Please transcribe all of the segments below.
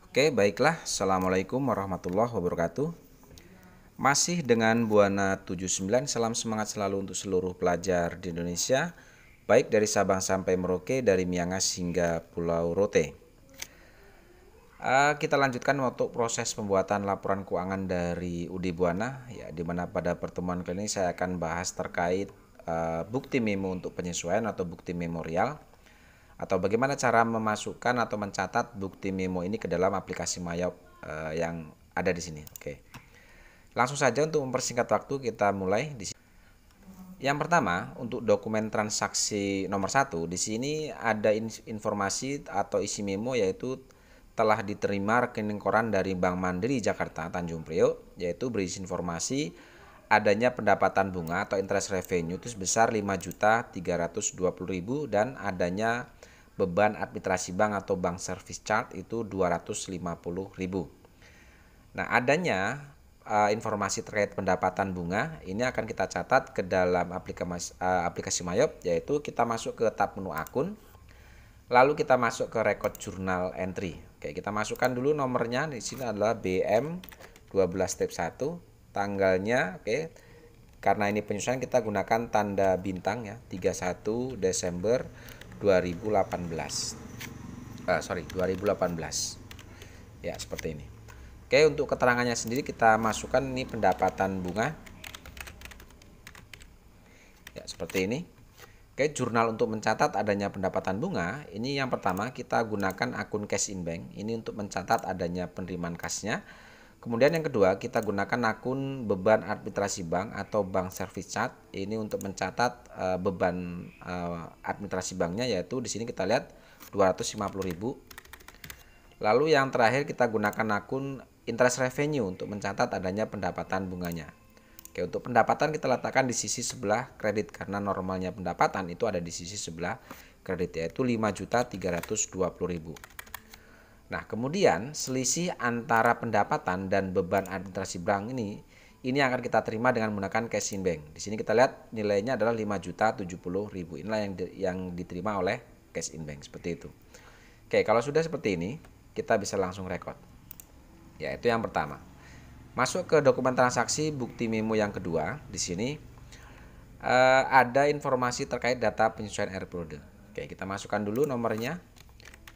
Oke, baiklah. Assalamualaikum warahmatullahi wabarakatuh. Masih dengan Buana 79, salam semangat selalu untuk seluruh pelajar di Indonesia, baik dari Sabang sampai Merauke, dari Miangas hingga Pulau Rote. Kita lanjutkan untuk proses pembuatan laporan keuangan dari UD Buana, ya, di mana pada pertemuan kali ini saya akan bahas terkait bukti memo untuk penyesuaian atau bukti memorial, atau bagaimana cara memasukkan atau mencatat bukti memo ini ke dalam aplikasi Mayop yang ada di sini. Oke. Langsung saja untuk mempersingkat waktu kita mulai di sini. Yang pertama, untuk dokumen transaksi nomor 1, di sini ada informasi atau isi memo yaitu telah diterima rekening koran dari Bank Mandiri Jakarta Tanjung Priok, yaitu berisi informasi adanya pendapatan bunga atau interest revenue itu sebesar 5.320.000 dan adanya beban administrasi bank atau bank service charge itu 250.000. Nah, adanya informasi terkait pendapatan bunga ini akan kita catat ke dalam aplikasi Mayop, yaitu kita masuk ke tab menu akun, lalu kita masuk ke record journal entry. Oke, kita masukkan dulu nomornya. Di sini adalah BM 12 step 1, tanggalnya, oke. Karena ini penyesuaian kita gunakan tanda bintang ya, 31 Desember 2018. 2018. Ya, seperti ini. Oke, untuk keterangannya sendiri kita masukkan ini pendapatan bunga. Ya, seperti ini. Oke, jurnal untuk mencatat adanya pendapatan bunga, ini yang pertama kita gunakan akun cash in bank. Ini untuk mencatat adanya penerimaan kasnya. Kemudian yang kedua kita gunakan akun beban administrasi bank atau bank service charge. Ini untuk mencatat beban administrasi banknya, yaitu di sini kita lihat 250.000. Lalu yang terakhir kita gunakan akun interest revenue untuk mencatat adanya pendapatan bunganya. Oke, untuk pendapatan kita letakkan di sisi sebelah kredit karena normalnya pendapatan itu ada di sisi sebelah kredit, yaitu 5.320.000. Nah, kemudian selisih antara pendapatan dan beban administrasi bank ini akan kita terima dengan menggunakan cash in bank. Di sini kita lihat nilainya adalah 5.070.000. Inilah yang diterima oleh cash in bank, seperti itu. Oke, kalau sudah seperti ini, kita bisa langsung record. Ya, itu yang pertama. Masuk ke dokumen transaksi bukti memo yang kedua. Di sini ada informasi terkait data penyesuaian air periode. Oke, kita masukkan dulu nomornya.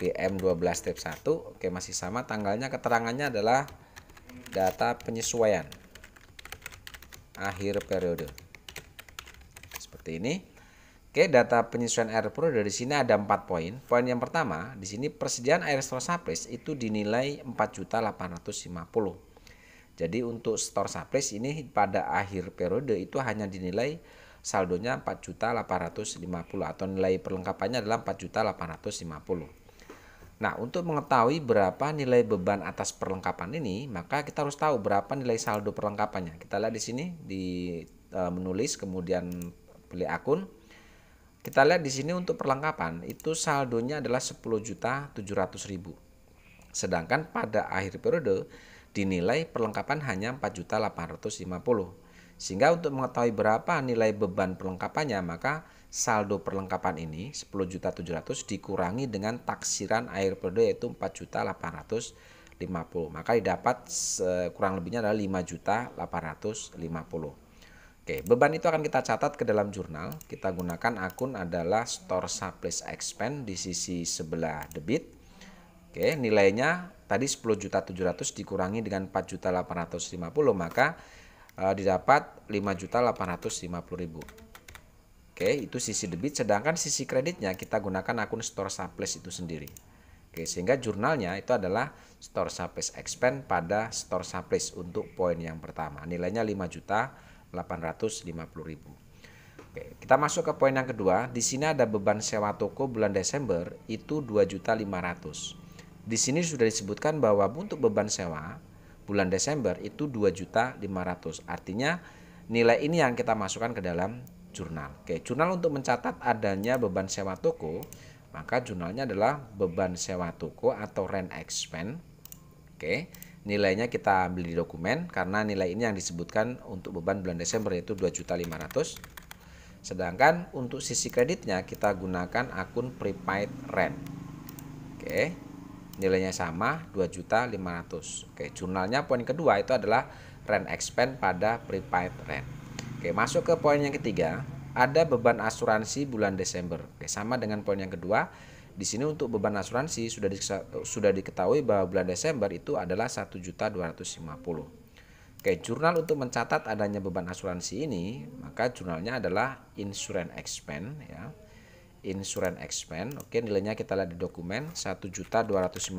BM 12 step 1. Oke, masih sama, tanggalnya, keterangannya adalah data penyesuaian akhir periode. Seperti ini. Oke, data penyesuaian air periode di sini ada 4 poin. Poin yang pertama, di sini persediaan air store surplus itu dinilai 4.850. Jadi untuk store surplus ini pada akhir periode itu hanya dinilai saldonya 4.850 atau nilai perlengkapannya adalah 4.850. Nah, untuk mengetahui berapa nilai beban atas perlengkapan ini, maka kita harus tahu berapa nilai saldo perlengkapannya. Kita lihat di sini di menulis, kemudian pilih akun. Kita lihat di sini untuk perlengkapan itu saldonya adalah 10.700.000. Sedangkan pada akhir periode dinilai perlengkapan hanya 4.850. Sehingga untuk mengetahui berapa nilai beban perlengkapannya, maka saldo perlengkapan ini 10.700.000 dikurangi dengan taksiran akhir periode yaitu 4.850. Maka didapat kurang lebihnya adalah 5.850. Oke, beban itu akan kita catat ke dalam jurnal. Kita gunakan akun adalah store surplus expense di sisi sebelah debit. Oke, nilainya tadi 10.700.000 dikurangi dengan 4.850, maka didapat 5.850.000. Oke, itu sisi debit, sedangkan sisi kreditnya kita gunakan akun store surplus itu sendiri. Oke, sehingga jurnalnya itu adalah store surplus expense pada store surplus untuk poin yang pertama. Nilainya 5.850.000. Oke, kita masuk ke poin yang kedua. Di sini ada beban sewa toko bulan Desember itu 2.500.000. Di sini sudah disebutkan bahwa untuk beban sewa bulan Desember itu 2.500.000. Artinya nilai ini yang kita masukkan ke dalam jurnal. Oke, jurnal untuk mencatat adanya beban sewa toko, maka jurnalnya adalah beban sewa toko atau rent expense. Oke, nilainya kita ambil di dokumen karena nilai ini yang disebutkan untuk beban bulan Desember yaitu 2.500.000. Sedangkan untuk sisi kreditnya kita gunakan akun prepaid rent. Oke. nilainya sama 2.500.000. Oke, jurnalnya poin kedua itu adalah rent expense pada prepaid rent. Oke, masuk ke poin yang ketiga, ada beban asuransi bulan Desember. Oke, sama dengan poin yang kedua. Di sini untuk beban asuransi sudah diketahui bahwa bulan Desember itu adalah 1.250.000. Oke, jurnal untuk mencatat adanya beban asuransi ini, maka jurnalnya adalah insurance expense ya. Insurance expense. Oke, nilainya kita lihat di dokumen 1.250.000.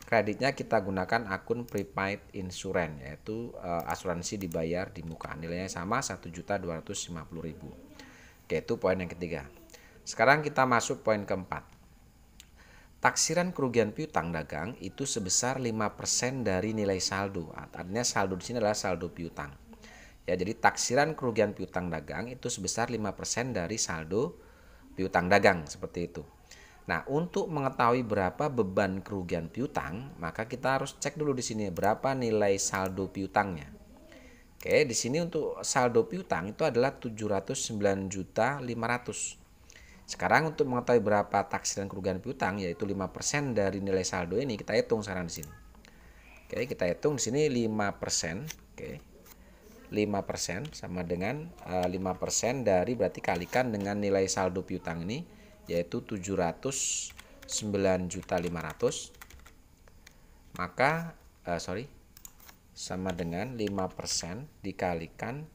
Kreditnya kita gunakan akun prepaid insurance, yaitu asuransi dibayar di muka. Nilainya sama 1.250.000. Oke, itu poin yang ketiga. Sekarang kita masuk poin keempat. Taksiran kerugian piutang dagang itu sebesar 5% dari nilai saldo. Artinya saldo di sini adalah saldo piutang. Ya, jadi taksiran kerugian piutang dagang itu sebesar 5% dari saldo piutang dagang, seperti itu. Nah, untuk mengetahui berapa beban kerugian piutang, maka kita harus cek dulu di sini berapa nilai saldo piutangnya. Oke, di sini untuk saldo piutang itu adalah 709.500.000. Sekarang untuk mengetahui berapa taksiran kerugian piutang, yaitu 5% dari nilai saldo ini, kita hitung sekarang di sini. Oke, kita hitung di sini 5%. Oke. 5% sama dengan 5% dari, berarti kalikan dengan nilai saldo piutang ini, yaitu 709.500.000. Maka sama dengan 5% dikalikan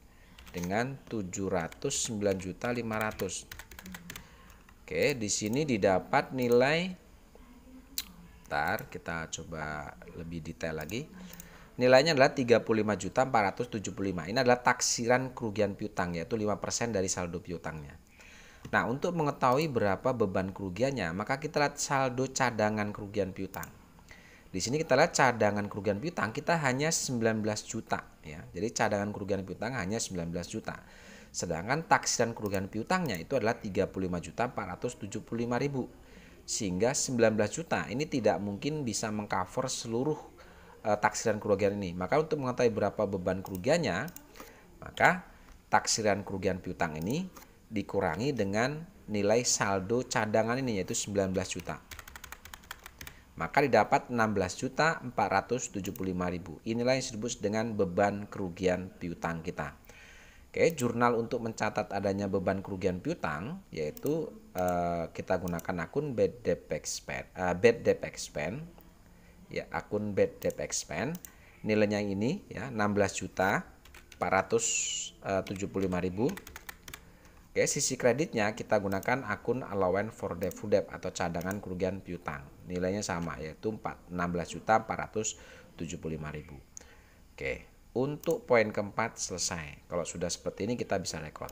dengan 709.500.000. Oke, di sini didapat nilai, kita coba lebih detail lagi. Nilainya adalah 35.475.000. Ini adalah taksiran kerugian piutang, yaitu 5% dari saldo piutangnya. Nah, untuk mengetahui berapa beban kerugiannya, maka kita lihat saldo cadangan kerugian piutang. Di sini kita lihat cadangan kerugian piutang kita hanya 19 juta ya. Jadi cadangan kerugian piutang hanya 19 juta. Sedangkan taksiran kerugian piutangnya itu adalah 35.475.000. Sehingga 19 juta ini tidak mungkin bisa mengcover seluruh taksiran kerugian ini. Maka untuk mengetahui berapa beban kerugiannya, maka taksiran kerugian piutang ini dikurangi dengan nilai saldo cadangan ini, yaitu 19 juta. Maka didapat 16.475.000. Inilah yang disebut dengan beban kerugian piutang kita. Oke, jurnal untuk mencatat adanya beban kerugian piutang, yaitu kita gunakan akun bad debt expense. Ya, akun bad debt expense. Nilainya ini ya 16.475.000. Oke, sisi kreditnya kita gunakan akun allowance for debt atau cadangan kerugian piutang. Nilainya sama, yaitu 16.475.000. Oke, untuk poin keempat selesai. Kalau sudah seperti ini kita bisa record.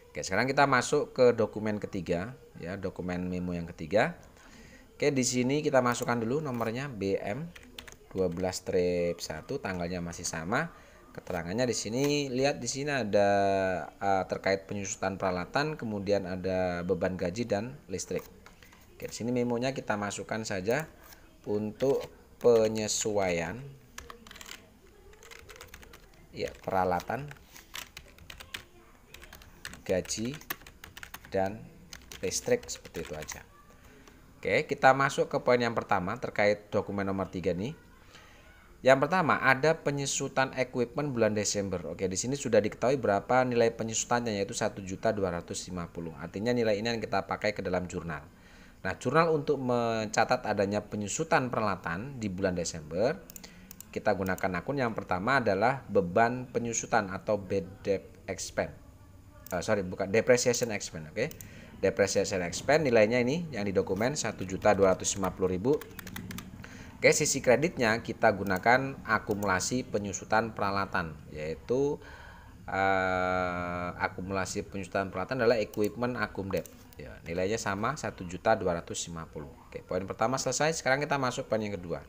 Oke, sekarang kita masuk ke dokumen ketiga, ya, dokumen memo yang ketiga. Oke, di sini kita masukkan dulu nomornya BM 12-1, tanggalnya masih sama. Keterangannya di sini, lihat di sini ada terkait penyusutan peralatan, kemudian ada beban gaji dan listrik. Oke, di sini memonya kita masukkan saja untuk penyesuaian ya peralatan, gaji dan listrik, seperti itu aja. Oke, kita masuk ke poin yang pertama terkait dokumen nomor 3 nih. Yang pertama ada penyusutan equipment bulan Desember. Oke, di sini sudah diketahui berapa nilai penyusutannya, yaitu 1.250.000. Artinya nilai ini yang kita pakai ke dalam jurnal. Nah, jurnal untuk mencatat adanya penyusutan peralatan di bulan Desember, kita gunakan akun yang pertama adalah beban penyusutan atau bad debt expense. Depreciation expense. Oke. Depreciation expense nilainya ini yang di dokumen 1.250.000. Oke, sisi kreditnya kita gunakan akumulasi penyusutan peralatan, yaitu akumulasi penyusutan peralatan adalah equipment akum debt. Ya, nilainya sama 1.250.000. Oke, poin pertama selesai. Sekarang kita masuk poin yang kedua.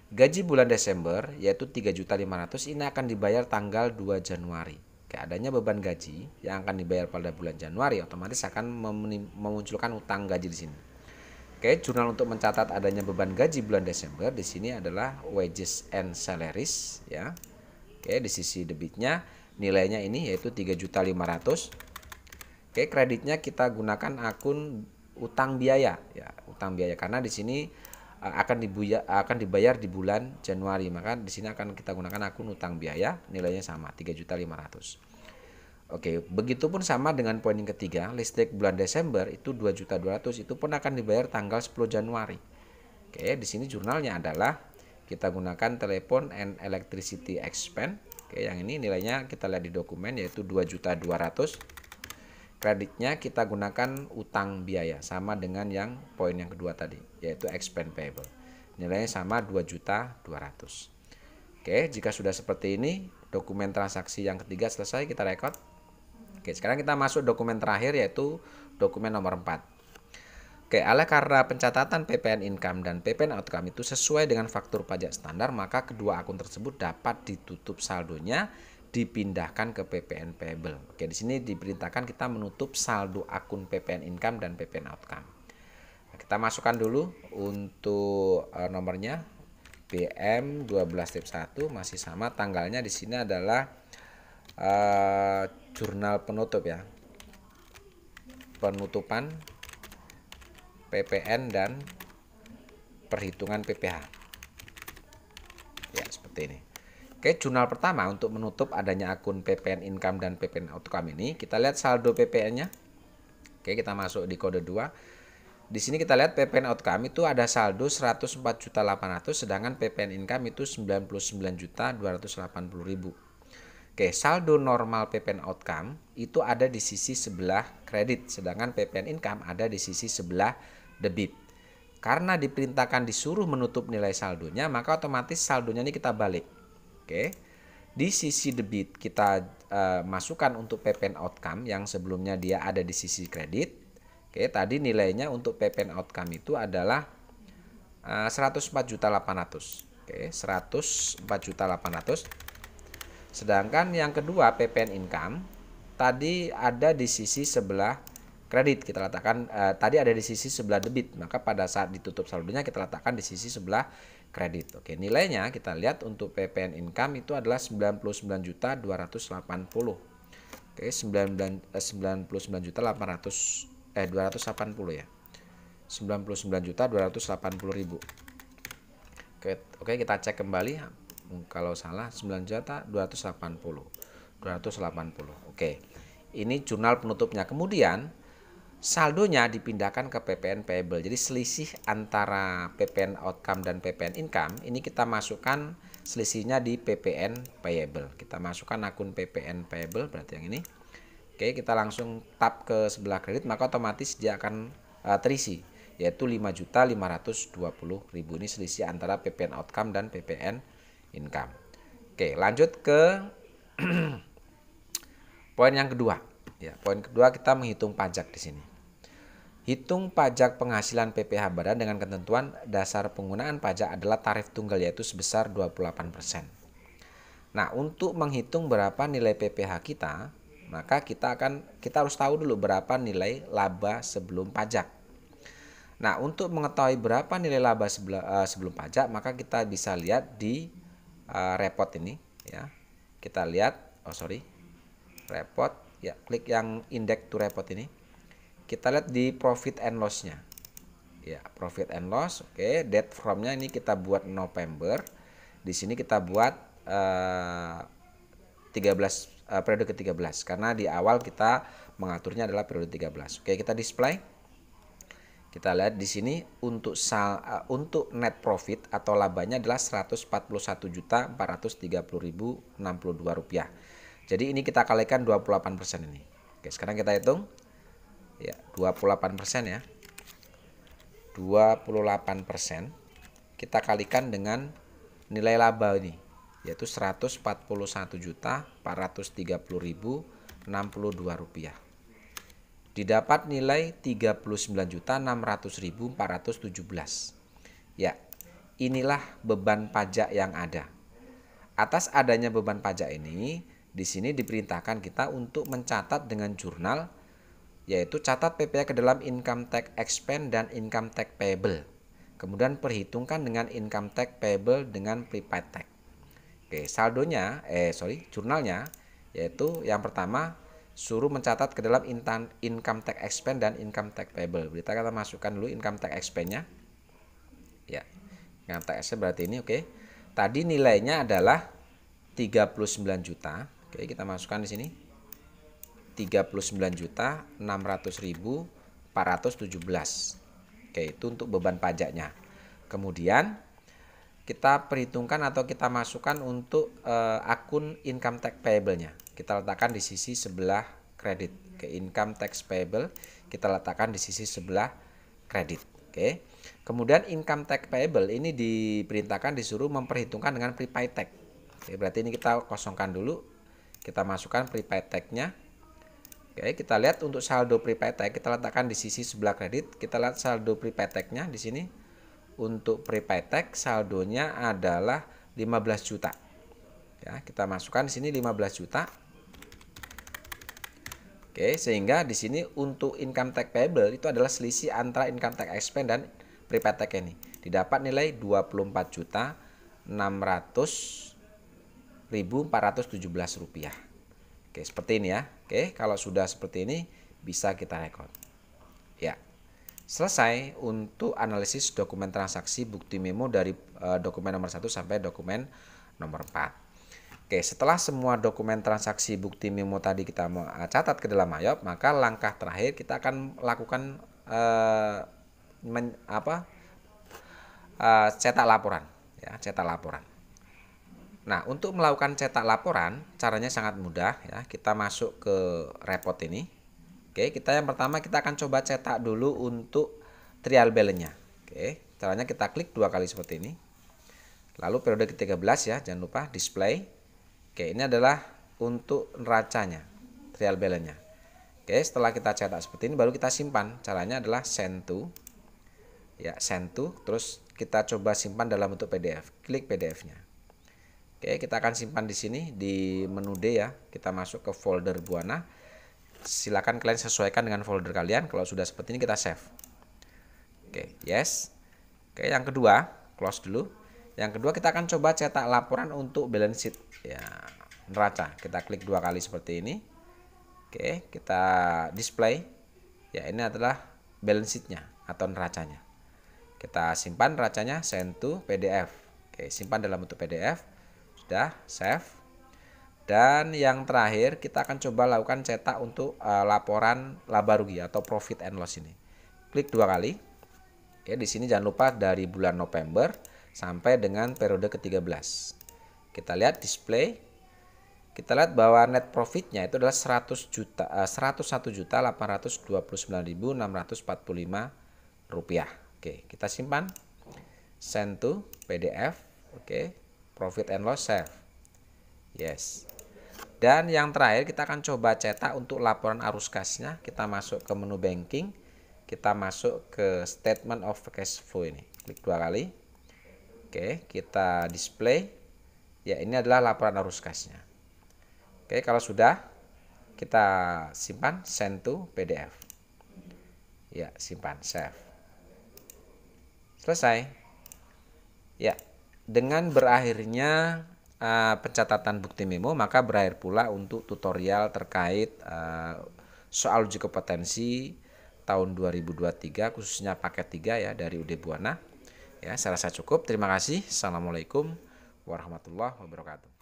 Gaji bulan Desember yaitu 3.500.000 ini akan dibayar tanggal 2 Januari. Oke, adanya beban gaji yang akan dibayar pada bulan Januari otomatis akan memunculkan utang gaji di sini. Oke, jurnal untuk mencatat adanya beban gaji bulan Desember di sini adalah wages and salaries ya. Oke, di sisi debitnya nilainya ini yaitu 3.500.000. Oke, kreditnya kita gunakan akun utang biaya ya, utang biaya karena di sini akan dibayar di bulan Januari, maka di sini akan kita gunakan akun utang biaya, nilainya sama 3.500.000. Oke, begitupun sama dengan poin yang ketiga, listrik bulan Desember itu 2.200.000, itu pun akan dibayar tanggal 10 Januari. Oke, di sini jurnalnya adalah kita gunakan telepon and electricity expense. Oke, yang ini nilainya kita lihat di dokumen yaitu 2.200.000. Kreditnya kita gunakan utang biaya sama dengan yang poin yang kedua tadi yaitu expense payable. Nilainya sama 2.200.000. Oke, jika sudah seperti ini, dokumen transaksi yang ketiga selesai, kita record. Oke, sekarang kita masuk dokumen terakhir yaitu dokumen nomor 4. Oke, karena pencatatan PPN income dan PPN outcome itu sesuai dengan faktur pajak standar, maka kedua akun tersebut dapat ditutup saldonya, dipindahkan ke PPN payable. Oke, di sini diperintahkan kita menutup saldo akun PPN income dan PPN outcome. Nah, kita masukkan dulu untuk nomornya BM 12-1 masih sama, tanggalnya di sini adalah jurnal penutup ya, penutupan PPN dan perhitungan PPh ya, seperti ini. Oke, jurnal pertama untuk menutup adanya akun PPN income dan PPN outcome ini, kita lihat saldo PPN nya. Oke, kita masuk di kode 2. Di sini kita lihat PPN outcome itu ada saldo 104.800.000, sedangkan PPN income itu 99.280.000. Oke, saldo normal PPN outcome itu ada di sisi sebelah kredit, sedangkan PPN income ada di sisi sebelah debit. Karena diperintahkan disuruh menutup nilai saldonya, maka otomatis saldonya ini kita balik. Oke, di sisi debit kita masukkan untuk PPN outcome yang sebelumnya dia ada di sisi kredit. Oke, tadi nilainya untuk PPN outcome itu adalah 104.800.000. Oke, 104.800.000. Sedangkan yang kedua PPN income tadi ada di sisi sebelah kredit, kita letakkan tadi ada di sisi sebelah debit, maka pada saat ditutup saldonya kita letakkan di sisi sebelah kredit. Oke, nilainya kita lihat untuk PPN income itu adalah 99.280. Oke, 99.280 ya. 99.280.000. Oke, kita cek kembali. Kalau salah 9.280. Oke, ini jurnal penutupnya. Kemudian saldonya dipindahkan ke PPN payable. Jadi selisih antara PPN outcome dan PPN income ini kita masukkan selisihnya di PPN payable. Kita masukkan akun PPN payable, berarti yang ini. Oke, kita langsung tap ke sebelah kredit, maka otomatis dia akan terisi, yaitu 5.520.000. Ini selisih antara PPN outcome dan PPN income. Oke, lanjut ke poin yang kedua. Ya, poin kedua kita menghitung pajak di sini. Hitung pajak penghasilan PPh badan dengan ketentuan dasar penggunaan pajak adalah tarif tunggal yaitu sebesar 28%. Nah, untuk menghitung berapa nilai PPh kita, maka kita harus tahu dulu berapa nilai laba sebelum pajak. Nah, untuk mengetahui berapa nilai laba sebelum pajak, maka kita bisa lihat di report ini ya. Kita lihat report ya, klik yang index to report ini. Kita lihat di profit and loss-nya. Ya, profit and loss. Oke, date from-nya ini kita buat November. Di sini kita buat 13 periode ke-13 karena di awal kita mengaturnya adalah periode 13. Oke, kita display. Kita lihat di sini untuk net profit atau labanya adalah Rp141.430.062. Jadi ini kita kalikan 28% ini. Oke, sekarang kita hitung. Ya, 28% ya. 28% kita kalikan dengan nilai laba ini, yaitu Rp141.430.062. Didapat nilai 39.600.417. Ya, inilah beban pajak yang ada. Atas adanya beban pajak ini, di sini diperintahkan kita untuk mencatat dengan jurnal, yaitu catat PPh ke dalam income tax expense dan income tax payable. Kemudian perhitungkan dengan income tax payable dengan prepaid tax. Oke, jurnalnya yaitu yang pertama suruh mencatat ke dalam income tax expense dan income tax payable. Kita masukkan dulu income tax expense-nya. Ya. Income tax expense berarti ini oke. Tadi nilainya adalah 39 juta. Oke, kita masukkan di sini. 39.600.417. Oke, itu untuk beban pajaknya. Kemudian kita perhitungkan atau kita masukkan untuk akun income tax payable-nya. Kita letakkan di sisi sebelah kredit. Oke, income tax payable kita letakkan di sisi sebelah kredit. Oke. Kemudian income tax payable ini diperintahkan disuruh memperhitungkan dengan prepaid tax. Oke, berarti ini kita kosongkan dulu. Kita masukkan prepaid tax-nya. Oke, kita lihat untuk saldo prepaid tax kita letakkan di sisi sebelah kredit. Kita lihat saldo prepaid tax-nya di sini. Untuk prepaid tax saldonya adalah 15 juta. Ya, kita masukkan di sini 15 juta. Oke, sehingga di sini untuk income tax payable itu adalah selisih antara income tax expense dan prepaid tax ini. Didapat nilai 24.600.417 rupiah. Oke, seperti ini ya. Oke, kalau sudah seperti ini bisa kita rekod. Ya. Selesai untuk analisis dokumen transaksi bukti memo dari dokumen nomor 1 sampai dokumen nomor 4. Oke, setelah semua dokumen transaksi bukti memo tadi kita catat ke dalam IOP, maka langkah terakhir kita akan lakukan cetak laporan, ya, cetak laporan. Nah, untuk melakukan cetak laporan caranya sangat mudah ya. Kita masuk ke report ini. Oke, kita yang pertama kita akan coba cetak dulu untuk trial balance-nya. Oke, caranya kita klik 2 kali seperti ini. Lalu periode ke-13 ya, jangan lupa display. Oke, ini adalah untuk neracanya, trial balance-nya. Oke, setelah kita cetak seperti ini baru kita simpan. Caranya adalah send to. Ya, send to, terus kita coba simpan dalam bentuk PDF. Klik PDF-nya. Oke, kita akan simpan di sini di menu D ya. Kita masuk ke folder Buana. Silakan kalian sesuaikan dengan folder kalian. Kalau sudah seperti ini kita save. Oke, yes. Oke, yang kedua, close dulu. Yang kedua kita akan coba cetak laporan untuk balance sheet ya, neraca. Kita klik 2 kali seperti ini. Oke, kita display. Ya, ini adalah balance sheet-nya atau neracanya. Kita simpan neracanya, send to PDF. Oke, simpan dalam bentuk PDF. Sudah, save. Dan yang terakhir kita akan coba lakukan cetak untuk laporan laba rugi atau profit and loss ini. Klik 2 kali. Oke, di sini jangan lupa dari bulan November sampai dengan periode ke-13. Kita lihat display. Kita lihat bahwa net profitnya itu adalah 101.829.645 rupiah. Oke, kita simpan. Send to PDF. Oke, profit and loss save. Yes. Dan yang terakhir kita akan coba cetak untuk laporan arus kasnya. Kita masuk ke menu banking. Kita masuk ke statement of cash flow ini. Klik 2 kali. Oke, kita display. Ya, ini adalah laporan arus kasnya. Oke, kalau sudah kita simpan, send to PDF. Ya, simpan, save. Selesai. Ya, dengan berakhirnya pencatatan bukti memo, maka berakhir pula untuk tutorial terkait soal uji kompetensi tahun 2023 khususnya paket 3 ya dari UD Buana. Ya, saya rasa cukup. Terima kasih. Assalamualaikum warahmatullahi wabarakatuh.